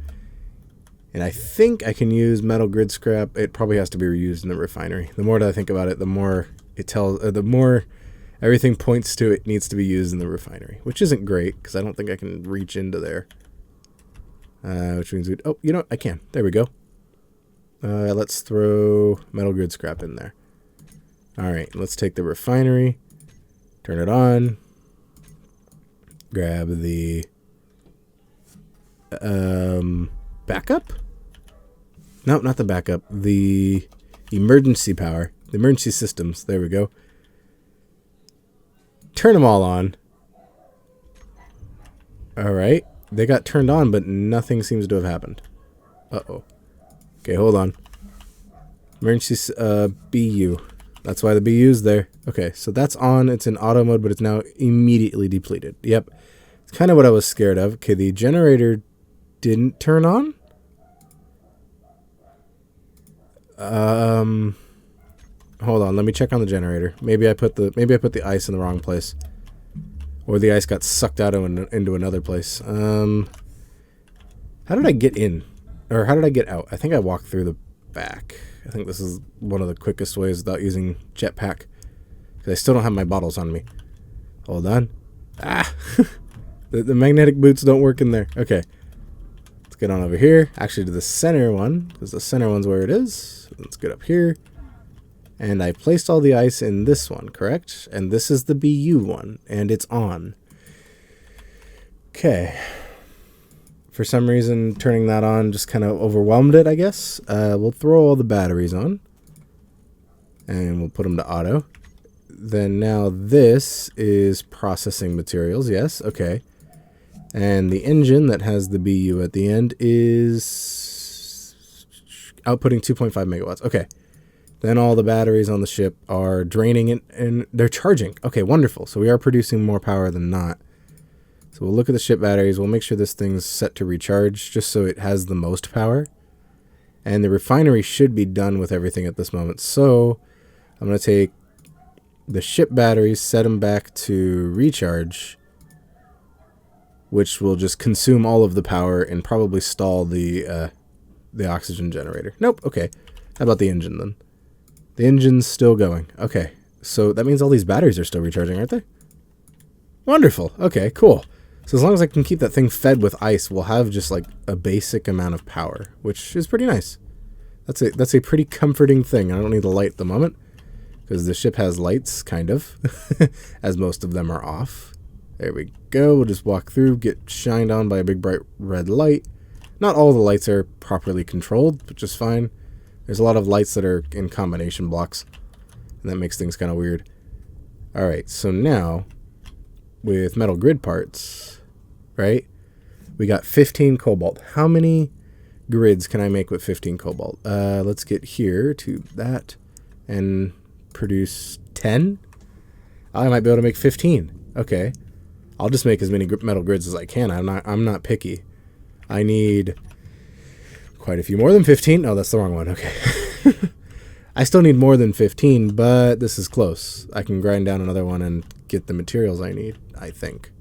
And I think I can use metal grid scrap. It probably has to be reused in the refinery. The more that I think about it, the more it tells... the more everything points to it needs to be used in the refinery, which isn't great because I don't think I can reach into there. Which means we'd... Oh, you know what? I can. There we go. Let's throw metal grid scrap in there. All right, let's take the refinery, turn it on, grab the backup? No, not the backup. The emergency power, the emergency systems. There we go. Turn them all on. All right, they got turned on, but nothing seems to have happened. Uh-oh. Okay, hold on. Emergency BU. That's why the BU's there. Okay, so that's on. It's in auto mode, but it's now immediately depleted. Yep. It's kind of what I was scared of. Okay, the generator didn't turn on. Hold on, let me check on the generator. Maybe I put the ice in the wrong place. Or the ice got sucked out into another place. How did I get in? Or how did I get out? I think I walked through the back. I think this is one of the quickest ways without using jetpack. Because I still don't have my bottles on me. Hold on. Ah! the magnetic boots don't work in there. Okay. Let's get on over here. Actually, to the center one. Because the center one's where it is. Let's get up here. And I placed all the ice in this one, correct? And this is the BU one. And it's on. Okay. For some reason, turning that on just kind of overwhelmed it, I guess. We'll throw all the batteries on. And we'll put them to auto. Then now this is processing materials. Yes, okay. And the engine that has the BU at the end is outputting 2.5 megawatts. Okay. Then all the batteries on the ship are draining and they're charging. Okay, wonderful. So we are producing more power than not. So we'll look at the ship batteries. We'll make sure this thing's set to recharge just so it has the most power. And the refinery should be done with everything at this moment. So I'm going to take the ship batteries, set them back to recharge, which will just consume all of the power and probably stall the oxygen generator. Nope. Okay. How about the engine then? The engine's still going. Okay. So that means all these batteries are still recharging, aren't they? Wonderful. Okay, cool. So as long as I can keep that thing fed with ice, we'll have just like a basic amount of power, which is pretty nice. That's a pretty comforting thing. I don't need the light at the moment because the ship has lights, kind of, as most of them are off. There we go. We'll just walk through, get shined on by a big bright red light. Not all the lights are properly controlled, which is fine. There's a lot of lights that are in combination blocks, and that makes things kind of weird. All right, so now with metal grid parts, right? We got 15 cobalt. How many grids can I make with 15 cobalt? Let's get here to that and produce 10. I might be able to make 15. Okay. I'll just make as many metal grids as I can. I'm not picky. I need quite a few more than 15. Oh, that's the wrong one. Okay. I still need more than 15, but this is close. I can grind down another one and get the materials I need, I think.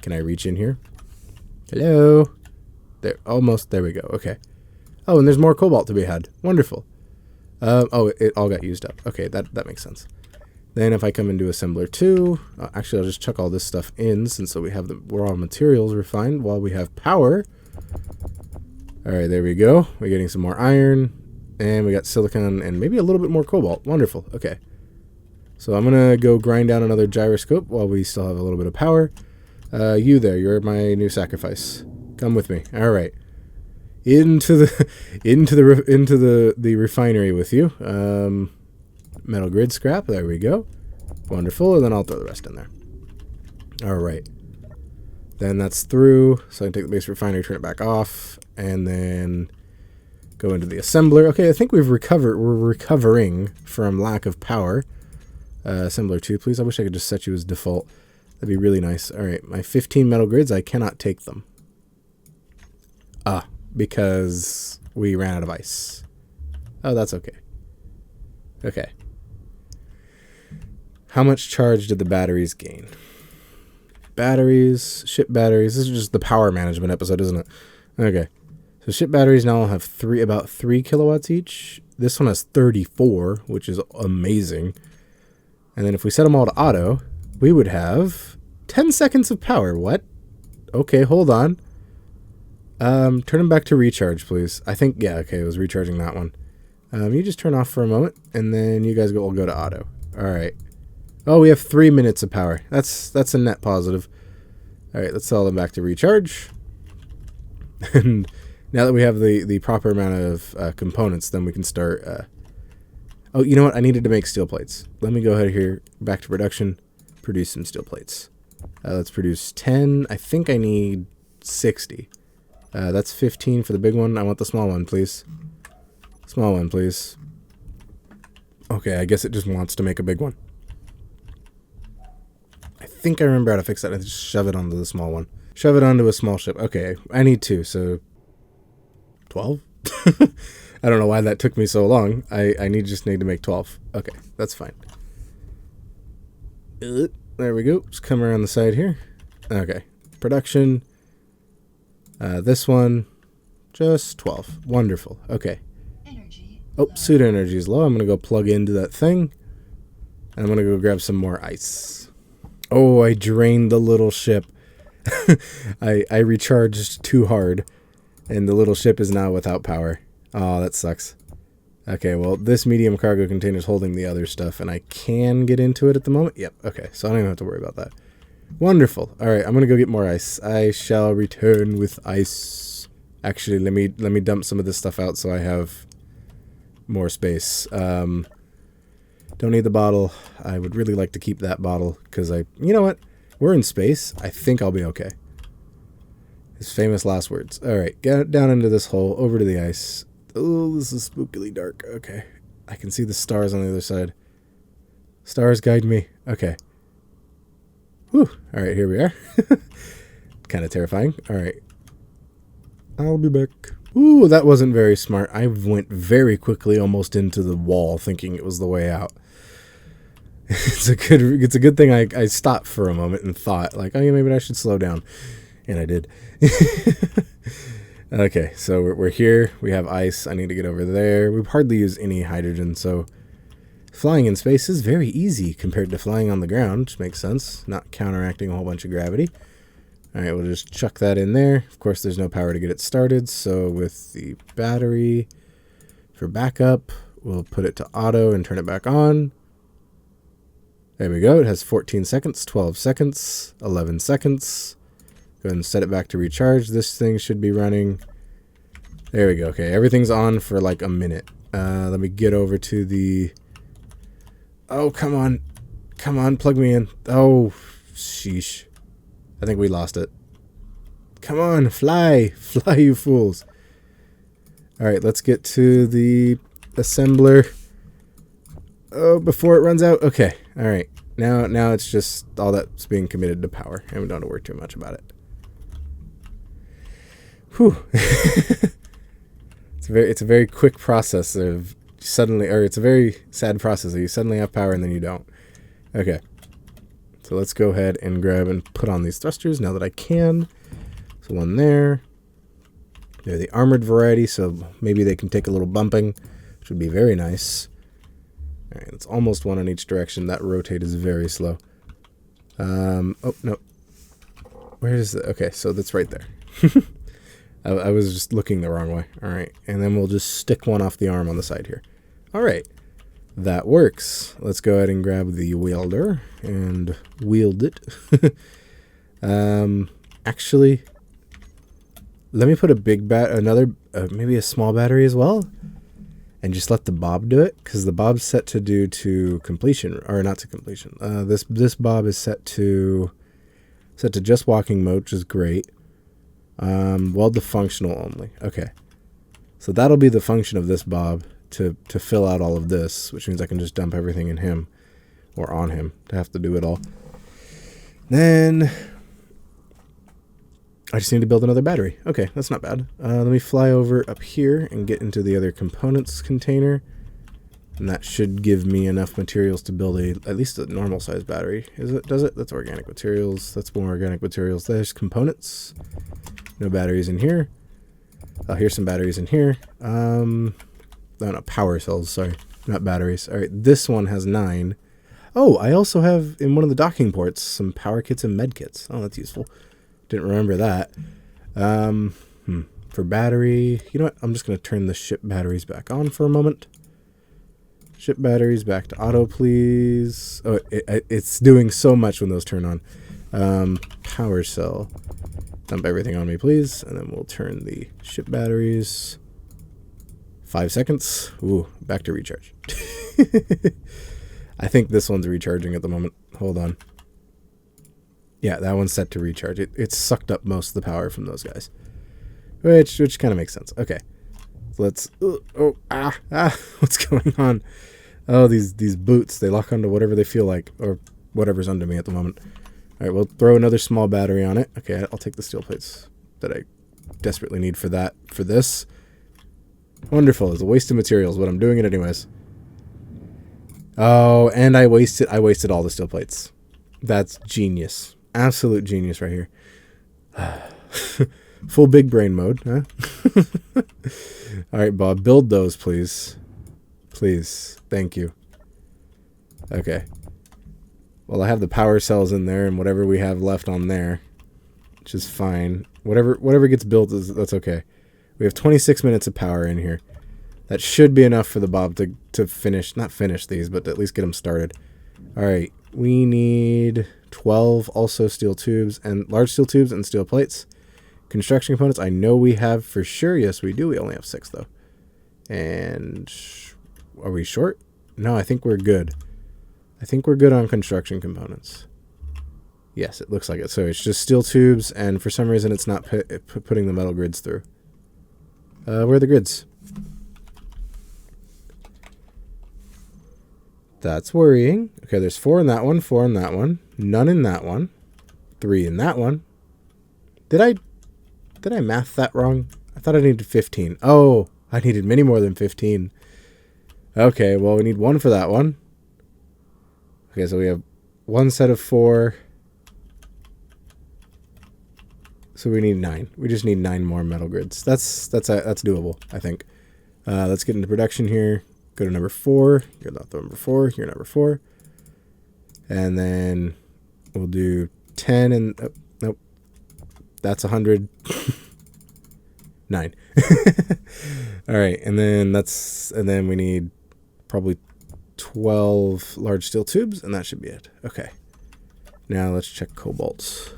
Can I reach in here? Hello? There, almost. There we go. Okay. Oh, and there's more cobalt to be had. Wonderful. Oh, it all got used up. Okay, that makes sense. Then if I come into assembler 2, actually I'll just chuck all this stuff in since we have the raw materials refined while we have power. All right, there we go. We're getting some more iron. And we got silicon and maybe a little bit more cobalt. Wonderful. Okay. So I'm going to go grind down another gyroscope while we still have a little bit of power. You there, you're my new sacrifice. Come with me. All right. Into the refinery with you. Metal grid scrap. There we go. Wonderful. And then I'll throw the rest in there. All right. Then that's through. So I can take the base refinery, turn it back off, and then go into the assembler. Okay, I think we're recovering from lack of power. Assembler 2, please. I wish I could just set you as default. That'd be really nice. All right, my 15 metal grids, I cannot take them. Because we ran out of ice. Oh, that's okay. Okay. How much charge did the batteries gain? Batteries, ship batteries. This is just the power management episode, isn't it? Okay. So ship batteries now have about 3 kilowatts each. This one has 34, which is amazing. And then if we set them all to auto, we would have 10 seconds of power. What? Okay, hold on. Turn them back to recharge, please. I think, yeah, okay, it was recharging that one. You just turn off for a moment, and then you guys will go to auto. All right. Oh, we have 3 minutes of power. That's a net positive. All right, let's sell them back to recharge. And now that we have the proper amount of components, then we can start... Oh, you know what? I needed to make steel plates. Let me go ahead here, back to production, produce some steel plates. Let's produce 10. I think I need 60. That's 15 for the big one. I want the small one, please. Small one, please. Okay, I guess it just wants to make a big one. I think I remember how to fix that. I just shove it onto the small one. Shove it onto a small ship. Okay, I need 2, so 12? I don't know why that took me so long. I just need to make 12. Okay, that's fine. There we go. Just come around the side here. Okay, production. This one, just 12. Wonderful. Okay. Oh, pseudo energy is low. I'm going to go plug into that thing. And I'm going to go grab some more ice. Oh, I drained the little ship. I recharged too hard. And the little ship is now without power. Oh, that sucks. Okay, well, this medium cargo container is holding the other stuff. And I can get into it at the moment. Yep, okay. So I don't even have to worry about that. Wonderful. All right, I'm going to go get more ice. I shall return with ice. Actually, let me dump some of this stuff out so I have more space. Don't need the bottle. I would really like to keep that bottle because you know what? We're in space. I think I'll be okay. His famous last words. All right, get down into this hole, over to the ice. Oh, this is spookily dark. Okay, I can see the stars on the other side. Stars guide me. Okay. Whew. All right, here we are. Kind of terrifying. All right. I'll be back. Ooh, that wasn't very smart. I went very quickly almost into the wall thinking it was the way out. It's a good thing I stopped for a moment and thought, like, oh yeah, maybe I should slow down. And I did. Okay, so we're here. We have ice. I need to get over there. We hardly use any hydrogen, so flying in space is very easy compared to flying on the ground, which makes sense. Not counteracting a whole bunch of gravity. All right, we'll just chuck that in there. Of course, there's no power to get it started, so with the battery for backup, we'll put it to auto and turn it back on. There we go. It has 14 seconds, 12 seconds, 11 seconds. Go ahead and set it back to recharge. This thing should be running. There we go. Okay, everything's on for like a minute. Let me get over to the... Oh, come on. Come on, plug me in. Oh, sheesh. I think we lost it. Come on, fly. Fly, you fools. All right, let's get to the assembler. Oh, before it runs out. Okay, all right. Now it's just all that's being committed to power, and we don't have to worry too much about it. Whew. It's a very quick process of suddenly, or it's a very sad process that you suddenly have power and then you don't. Okay. So let's go ahead and grab and put on these thrusters now that I can. So one there. They're the armored variety, so maybe they can take a little bumping, which would be very nice. All right, it's almost one in each direction. That rotate is very slow. Oh, no. Where is it? Okay, so that's right there. I was just looking the wrong way. All right, and then we'll just stick one off the arm on the side here. All right. That works. Let's go ahead and grab the wielder and wield it. Actually, let me put a big maybe a small battery as well, and just let the bob do it, because the bob's set to do to completion, or not to completion. This bob is set to just walking mode, which is great. Weld to functional only. Okay, so that'll be the function of this bob. To fill out all of this, which means I can just dump everything in him or on him to have to do it all. Then I just need to build another battery. Okay, that's not bad. Let me fly over up here and get into the other components container, and that should give me enough materials to build at least a normal size battery. Does it? That's organic materials. That's more organic materials. There's components. No batteries in here. Here's some batteries in here. No, power cells, sorry, not batteries. All right, this one has 9. Oh, I also have, in one of the docking ports, some power kits and med kits. Oh, that's useful. Didn't remember that. For battery, you know what? I'm just going to turn the ship batteries back on for a moment. Ship batteries back to auto, please. Oh, it's doing so much when those turn on. Power cell. Dump everything on me, please. And then we'll turn the ship batteries... 5 seconds. Ooh, back to recharge. I think this one's recharging at the moment. Hold on. Yeah, that one's set to recharge. It's sucked up most of the power from those guys. Which kind of makes sense. Okay. So let's... what's going on? Oh, these boots, they lock onto whatever they feel like, or whatever's under me at the moment. All right, we'll throw another small battery on it. Okay, I'll take the steel plates that I desperately need for that, for this. Wonderful. It's a waste of materials, but I'm doing it anyways. Oh, and I wasted all the steel plates. That's genius. Absolute genius right here. Full big brain mode, huh? All right, Bob, build those, please. Please. Thank you. Okay. Well, I have the power cells in there and whatever we have left on there, which is fine. Whatever gets built, that's okay. We have 26 minutes of power in here. That should be enough for the Bob to finish, not finish these, but at least get them started. All right. We need 12 also steel tubes and large steel tubes and steel plates. Construction components, I know we have for sure. Yes, we do. We only have 6 though. And are we short? No, I think we're good. I think we're good on construction components. Yes, it looks like it. So it's just steel tubes, and for some reason it's not putting the metal grids through. Where are the grids? That's worrying. Okay, there's 4 in that one, 4 in that one, none in that one, 3 in that one. Did I math that wrong? I thought I needed 15. Oh, I needed many more than 15. Okay, well, we need 1 for that one. Okay, so we have 1 set of 4. So we need 9. We just need 9 more metal grids. That's doable, I think. Let's get into production here. Go to number 4. You're not the number 4. You're number 4. And then we'll do 10 and... Oh, nope. That's 100. 9. All right, and then we need probably 12 large steel tubes, and that should be it. Okay. Now let's check cobalt.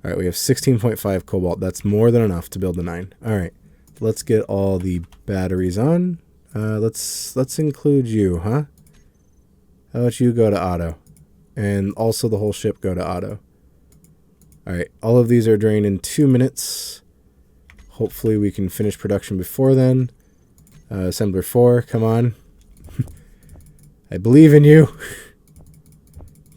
All right, we have 16.5 cobalt. That's more than enough to build the 9. All right, let's get all the batteries on. Let's include you, huh? How about you go to auto? And also the whole ship go to auto. All right, all of these are drained in 2 minutes. Hopefully we can finish production before then. Assembler 4, come on. I believe in you.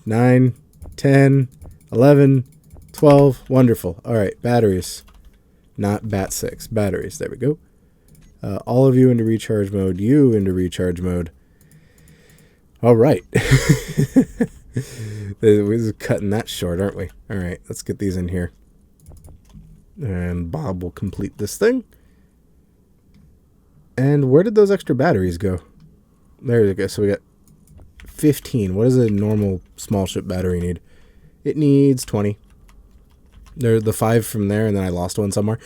9, 10, 11, 12. Wonderful. All right, batteries. Not bat 6. Batteries. There we go. All of you into recharge mode. You into recharge mode. All right. We're just cutting that short, aren't we? All right, let's get these in here. And Bob will complete this thing. And where did those extra batteries go? There we go. So we got 15. What does a normal small ship battery need? It needs 20. There, the 5 from there, and then I lost one somewhere.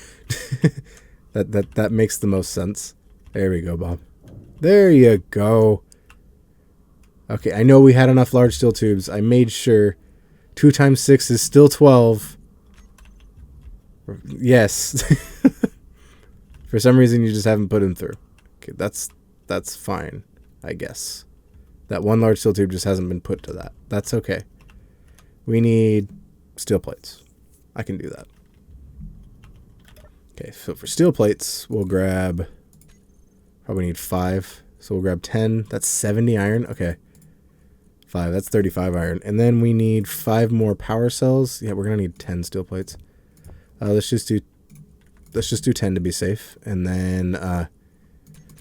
That makes the most sense. There we go, Bob. There you go. Okay, I know we had enough large steel tubes. I made sure. 2 times 6 is still 12. Yes. For some reason, you just haven't put them through. Okay, that's fine, I guess. That 1 large steel tube just hasn't been put to that. That's okay. We need steel plates. I can do that. Okay, so for steel plates, we'll grab... Probably need 5. So we'll grab 10. That's 70 iron. Okay. 5. That's 35 iron. And then we need 5 more power cells. Yeah, we're going to need 10 steel plates. Let's just do 10 to be safe. And then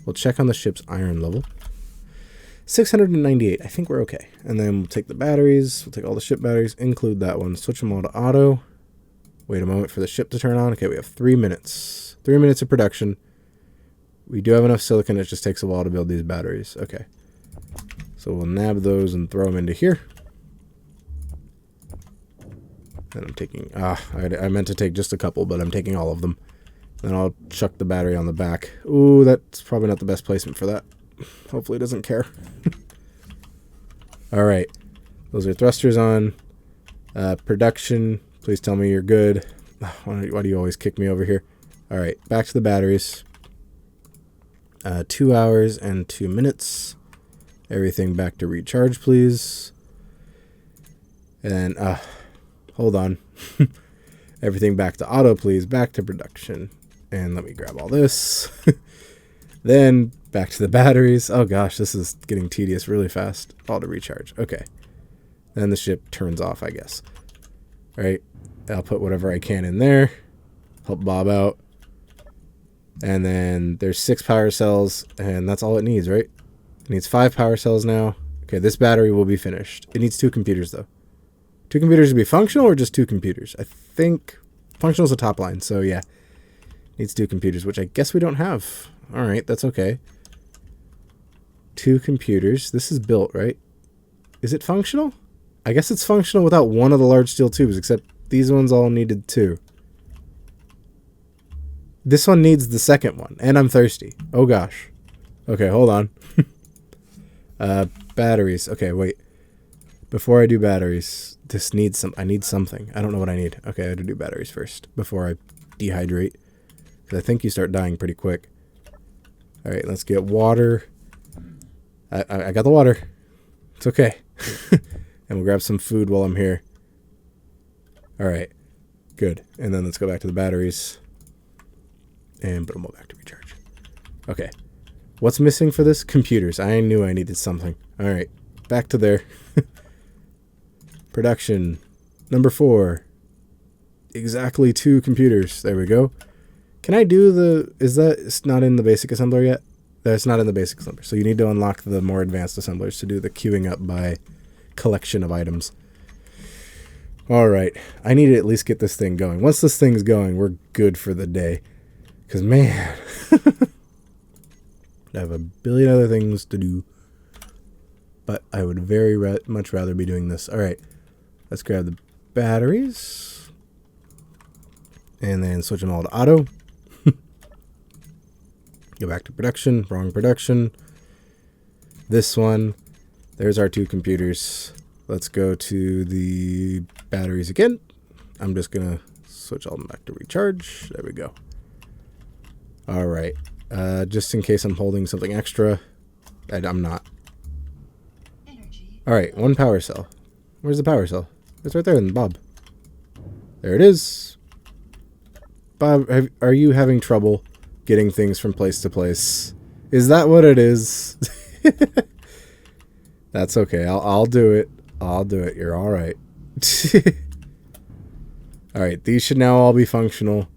we'll check on the ship's iron level. 698. I think we're okay. And then we'll take the batteries. We'll take all the ship batteries. Include that one. Switch them all to auto. Wait a moment for the ship to turn on. Okay, we have 3 minutes. 3 minutes of production. We do have enough silicon. It just takes a while to build these batteries. Okay. So we'll nab those and throw them into here. And I'm taking... I meant to take just a couple, but I'm taking all of them. Then I'll chuck the battery on the back. Ooh, that's probably not the best placement for that. Hopefully it doesn't care. All right. Those are thrusters on. Production. Please tell me you're good. Why do you always kick me over here? All right. Back to the batteries. 2 hours and 2 minutes. Everything back to recharge, please. And, hold on. Everything back to auto, please. Back to production. And let me grab all this. Then Back to the batteries. Oh gosh, this is getting tedious really fast. All to recharge. Okay. Then the ship turns off, I guess. All right. I'll put whatever I can in there. Help Bob out. And then there's 6 power cells, and that's all it needs, right? It needs 5 power cells now. Okay, this battery will be finished. It needs 2 computers, though. 2 computers to be functional, or just 2 computers? I think functional is the top line, so yeah. Needs 2 computers, which I guess we don't have. All right, that's okay. 2 computers. This is built, right? Is it functional? I guess it's functional without one of the large steel tubes, except these ones all needed 2. This one needs the second one, and I'm thirsty. Oh gosh. Okay, hold on. Batteries. Okay, wait. Before I do batteries, this needs I need something. I don't know what I need. Okay, I have to do batteries first before I dehydrate, because I think you start dying pretty quick. All right, let's get water. I got the water. It's okay. And we'll grab some food while I'm here. All right, good. And then let's go back to the batteries and put them all back to recharge. Okay. What's missing for this? Computers. I knew I needed something. All right, back to there. Production. Number 4. Exactly 2 computers. There we go. Can I do the... Is that... It's not in the basic assembler yet? That's not in the basic assembler. So you need to unlock the more advanced assemblers to do the queuing up by collection of items. All right. I need to at least get this thing going. Once this thing's going, we're good for the day. Because, man... I have a billion other things to do. But I would very much rather be doing this. All right. Let's grab the batteries. And then switch them all to auto. Go back to production. Wrong production. This one. There's our 2 computers. Let's go to the batteries again. I'm just going to switch all them back to recharge. There we go. All right. Just in case I'm holding something extra. I'm not. All right. 1 power cell. Where's the power cell? It's right there in Bob. There it is. Bob, are you having trouble getting things from place to place? Is that what it is? That's okay. I'll do it. I'll do it. You're all right. All right. These should now all be functional.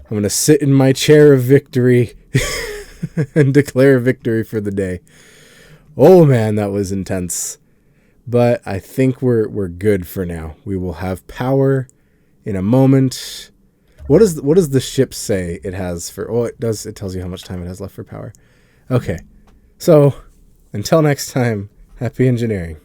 I'm going to sit in my chair of victory and declare victory for the day. Oh man, that was intense. But I think we're good for now. We will have power in a moment. What does the ship say it has for... Oh, it does. It tells you how much time it has left for power. Okay. So, until next time, happy engineering.